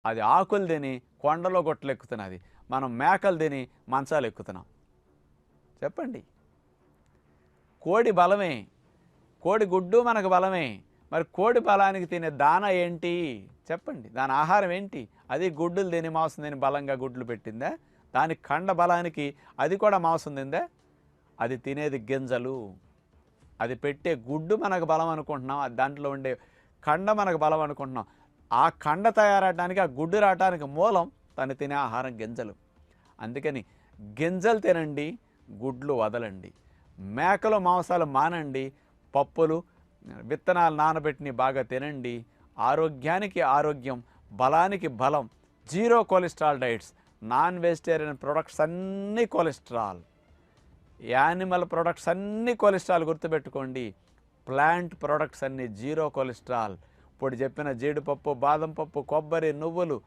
అది ఆకులు తిని కొండలో గొట్టలు ఎక్కుతున్నది. మనం మేకలు తిని మంచాలు ఎక్కుతున్నాం. చెప్పండి. కోడి బలమే, కోడి గుడ్డు మనకు బలమే. మరి కోడి బలానికి తినే దాన ఏంటి చెప్పండి? దాని ఆహారం ఏంటి? అది గుడ్డులు తిని మాంసం తిని బలంగా గుడ్లు పెట్టిందా? దాని కండ బలానికి అది కూడా మాంసం తిందా? అది తినేది గింజలు. అది పెట్టే గుడ్డు మనకు బలం అనుకుంటున్నాం. దాంట్లో ఉండే కండ మనకు బలం అనుకుంటున్నాం. ఆ కండ తయారవడానికి, ఆ గుడ్డు రావడానికి మూలం తను తినే ఆహారం గింజలు. అందుకని గింజలు తినండి, గుడ్లు వదలండి. మేకలు మాంసాలు మానండి, పప్పులు విత్తనాలు నానబెట్టిని బాగా తినండి. ఆరోగ్యానికి ఆరోగ్యం, బలానికి బలం. Zero cholesterol diets. Non vegetarian products అన్నీ కొలెస్ట్రాల్. యానిమల్ ప్రొడక్ట్స్ అన్నీ కొలెస్ట్రాల్. గుర్తుపెట్టుకోండి. ప్లాంట్ ప్రొడక్ట్స్ అన్నీ జీరో కొలెస్ట్రాల్. ఇప్పుడు చెప్పిన జీడిపప్పు, బాదం పప్పు, కొబ్బరి, నువ్వులు,